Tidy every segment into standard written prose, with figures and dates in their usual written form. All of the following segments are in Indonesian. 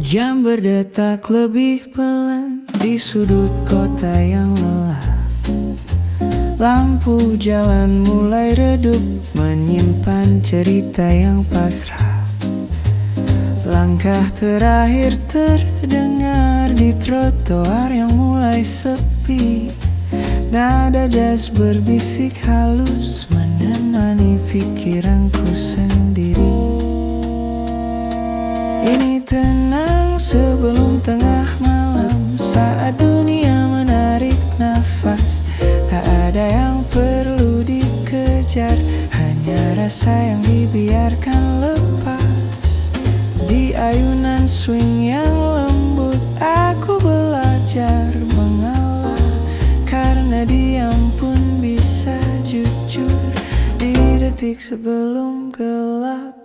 Jam berdetak lebih pelan di sudut kota yang lelah. Lampu jalan mulai redup, menyimpan cerita yang pasrah. Langkah terakhir terdengar di trotoar yang mulai sepi. Nada jazz berbisik halus menemani pikiranku sendiri. Ini tenang sebelum tengah malam, saat dunia menarik nafas. Tak ada yang perlu dikejar, hanya rasa yang dibiarkan lepas. Di ayunan swing yang lembut, aku belajar mengalah. Karena diam pun bisa jujur di detik sebelum gelap.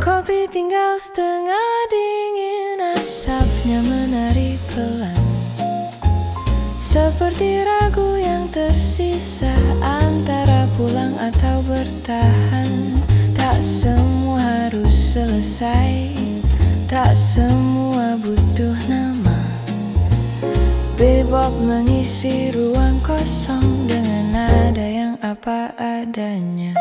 Kopi tinggal setengah dingin, asapnya menari pelan. Seperti ragu yang tersisa antara pulang atau bertahan. Tak semua harus selesai, tak semua butuh nama. Bebop mengisi ruang kosong dengan nada yang apa adanya.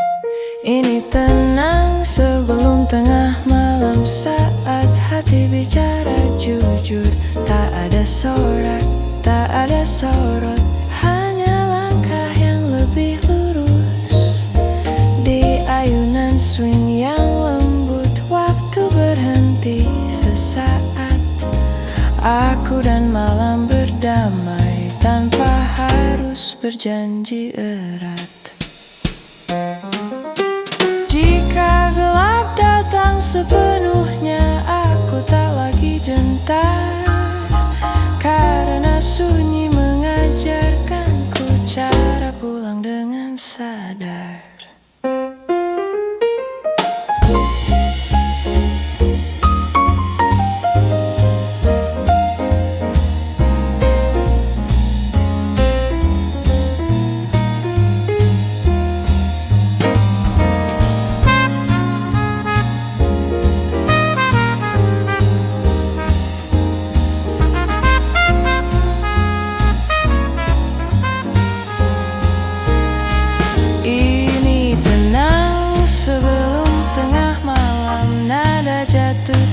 Ini tenang sebelum tengah malam, saat hati bicara jujur. Tak ada sorak, tak ada sorot, hanya langkah yang lebih lurus. Di ayunan swing yang lembut, waktu berhenti sesaat. Aku dan malam berdamai tanpa harus berjanji erat. Jika gelap datang sepenuhnya, aku tak lagi gentar. Karena sunyi mengajarkanku cara pulang dengan sadar.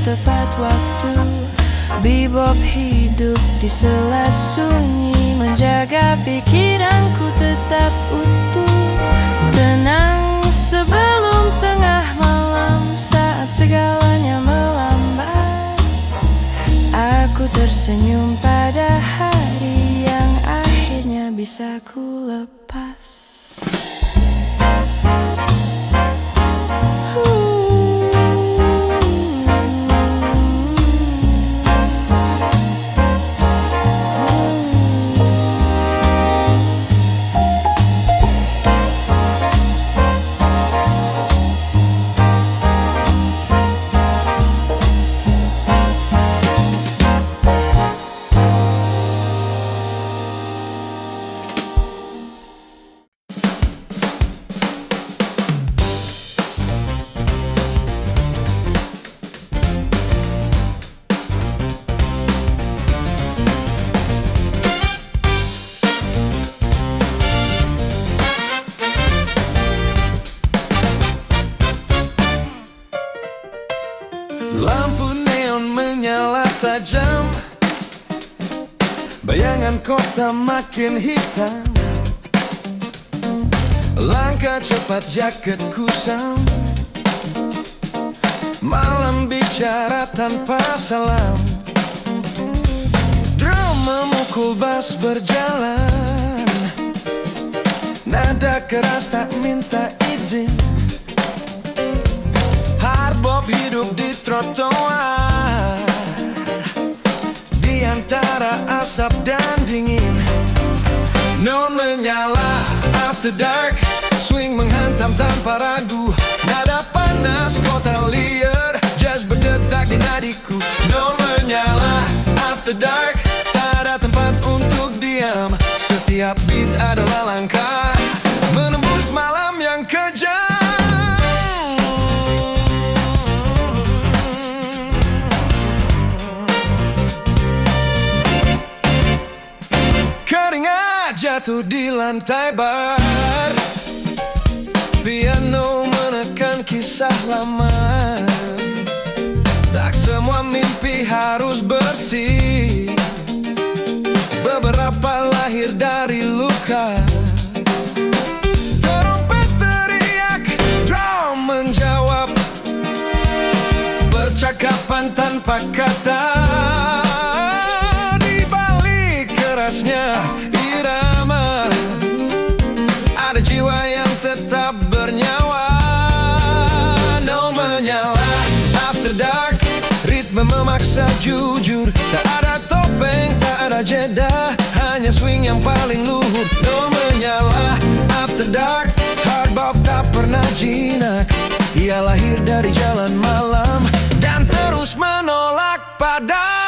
Tepat waktu, bebop hidup di sela sunyi, menjaga pikiranku tetap utuh. Tenang sebelum tengah malam, saat segalanya melambat. Aku tersenyum pada hari yang akhirnya bisa ku lepas. Lampu neon menyala tajam, bayangan kota makin hitam. Langkah cepat jaket kusam, malam bicara tanpa salam. Drum memukul bass berjalan, nada keras tak minta izin. Hardbop hidup di trotoar, di antara asap dan dingin. Neon menyala after dark, swing menghantam tanpa ragu. Nada panas kota liar, jazz berdetak di nadiku. Neon menyala after dark, tak ada tempat untuk diam. Setiap beat adalah langkah menembus jatuh di lantai bar. Piano menekan kisah lama. Tak semua mimpi harus bersih. Beberapa lahir dari luka. Trompet teriak, drum menjawab. Percakapan tanpa kata. Di balik kerasnya irama, ada jiwa yang tetap bernyawa. No menyala, after dark. Ritme memaksa jujur. Tak ada topeng, tak ada jeda, hanya swing yang paling luhur. No menyala, after dark. Hard bop tak pernah jinak. Ia lahir dari jalan malam dan terus menolak padam.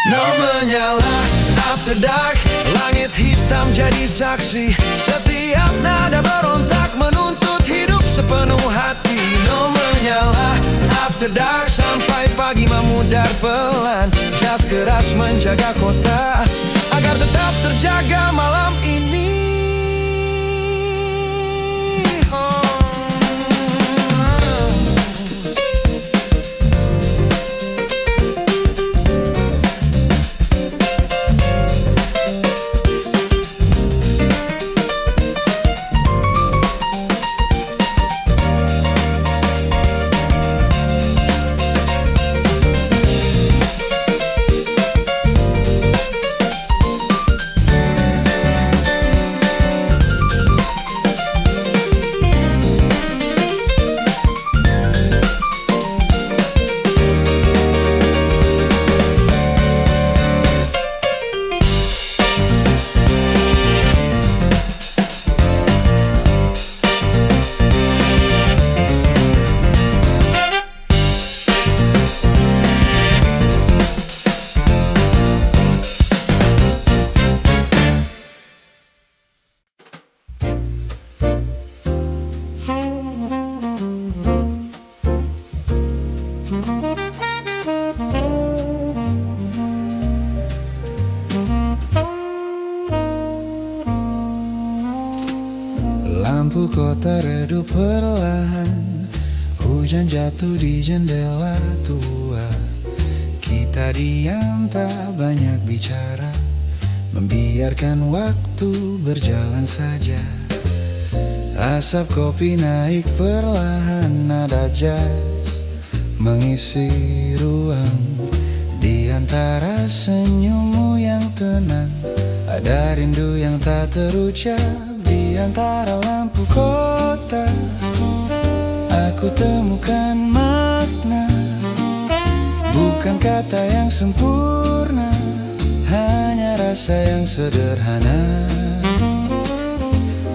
No menyala, after dark. Langit hitam jadi saksi. Setiap nada berontak menuntut hidup sepenuh hati. No menyala, after dark. Sampai pagi memudar pelan. Jas keras menjaga kota agar tetap terjaga malam ini. Lampu kota redup perlahan. Hujan jatuh di jendela tua. Kita diam tak banyak bicara, membiarkan waktu berjalan saja. Asap kopi naik perlahan, nada jazz mengisi ruang. Di antara senyummu yang tenang, ada rindu yang tak terucap. Di antara lampu kota, aku temukan makna. Bukan kata yang sempurna, hanya rasa yang sederhana.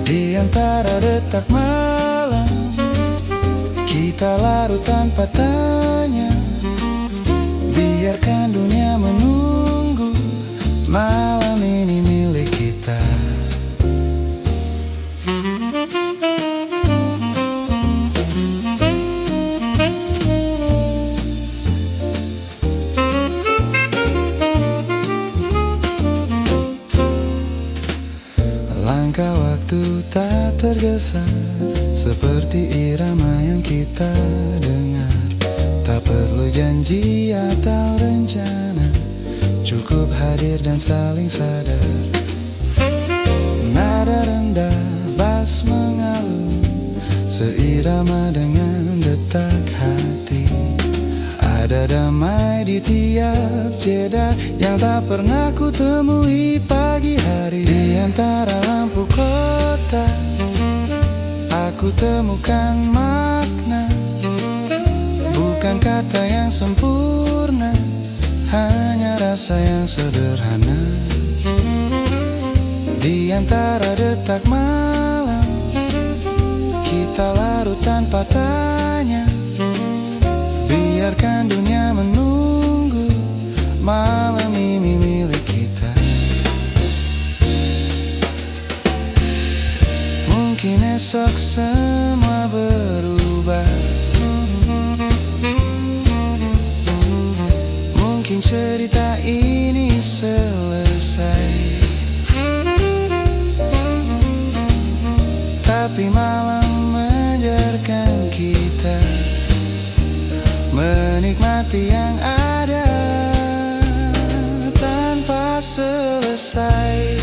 Di antara detak malam, kita larut tanpa tanya. Biarkan dunia menunggu, malam ini milik kita. Langkah waktu tak tergesa, seperti irama yang kita dengar. Tak perlu janji atau rencana, cukup hadir dan saling sadar. Nada rendah, bass mengalun, seirama dengan detak hati. Ada damai di tiap jeda yang tak pernah ku temui pagi hari. Di antara lampu kota, aku temukan makna. Bukan kata yang sempurna, hanya rasa yang sederhana. Di antara detak malam, kita larut tanpa tanya. Biarkan dunia menunggu, malam ini milik kita. Mungkin esok semua berubah, mungkin cerita ini selesai, tapi malam mengajarkan kita menikmati yang ada tanpa selesai.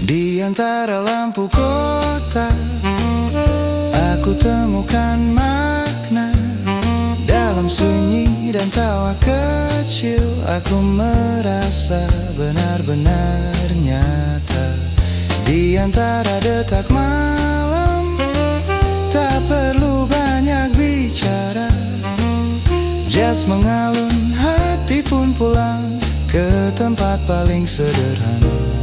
Di antara lampu kota, aku temukan makna. Dalam sunyi dan tawa kecil, aku merasa benar-benar nyata. Di antara detak malam, tak perlu banyak bicara. Jazz mengalun, hati pun pulang ke tempat paling sederhana.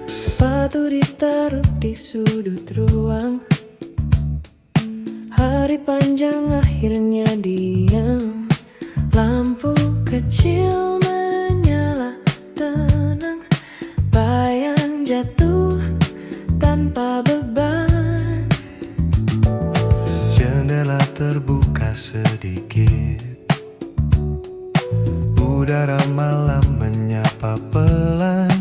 Sepatu ditaruh di sudut ruang, hari panjang akhirnya diam. Lampu kecil menyala tenang, bayang jatuh tanpa beban. Jendela terbuka sedikit, udara malam menyapa pelan.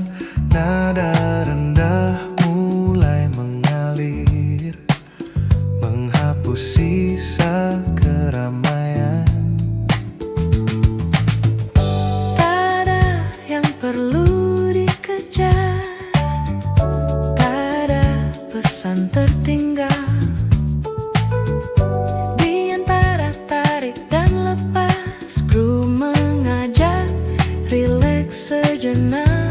Nada rendah mulai mengalir, menghapus sisa keramaian. Tak ada yang perlu dikejar, tak ada pesan tertinggal. Di antara tarik dan lepas, kru mengajak rileks sejenak.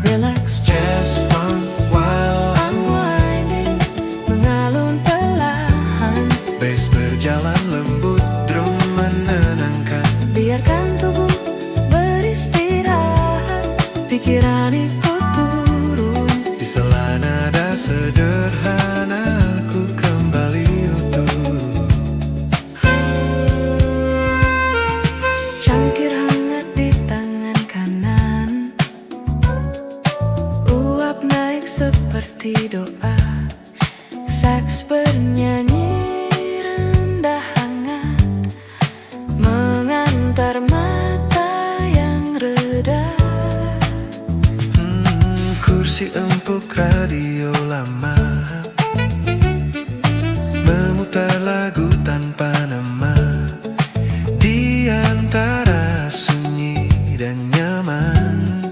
Relax, Jazz fun while unwinding, mengalun perlahan. bass berjalan lembut, drum menenangkan. Biarkan tubuh beristirahat, pikiran ikut turun. Di sela nada sederhana, aku kembali utuh. Cangkir hangat di tangan kanan, uap naik seperti doa. Saks bernyanyi rendah hangat, mengantar mata yang reda. Kursi empuk, radio lama, memutar lagu tanpa nama. Di antara sunyi dan nyaman,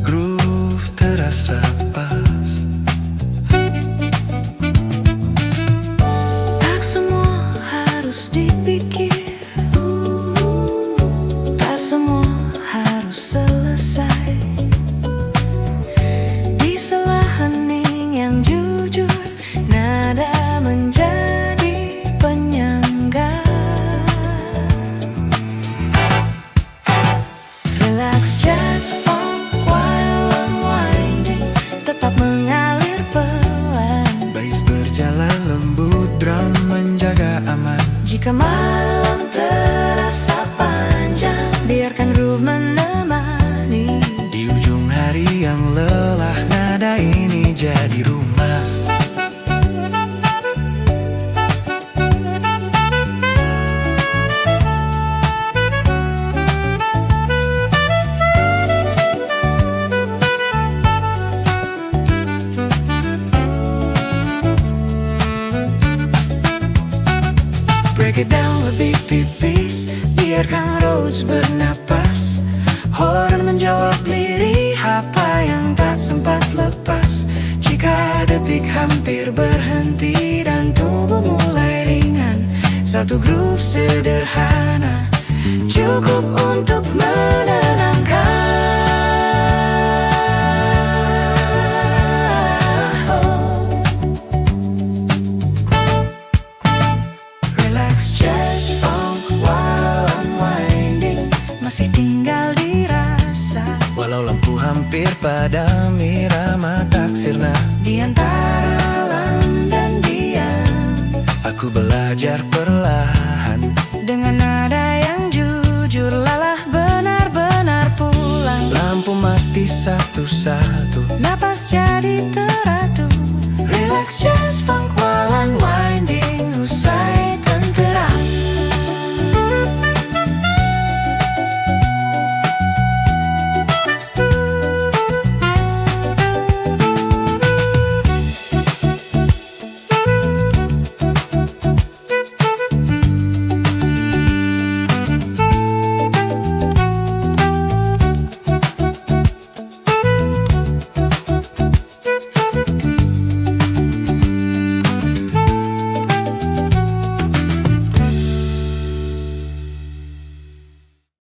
groove terasa pas. Tak semua harus dipikir, tak semua harus selesai. Di sela hening yang jujur, nada menjadi penyangga. Relax, jazz funk while unwinding, tetap mengalir pelan. Bass berjalan lembut, drum menjaga aman. Jika malam terasa panjang, biarkan groove menemani. Di ujung hari yang lelah, nada ini jadi rumah. Break it down lebih tipis, biarkan Rhodes bernapas. Horn menjawab lirih apa yang tak sempat lepas. Jika detik hampir berhenti dan tubuh mulai ringan, satu groove sederhana cukup untuk menenangkan. Relax, jazz, funk, while unwinding masih tinggal dirasa. Walau lampu hampir padam, irama tak sirna. Di antara alam dan diam, Aku belajar perlahan. dengan nada yang jujur, lelah benar-benar pulang. Lampu mati satu-satu. Napas jadi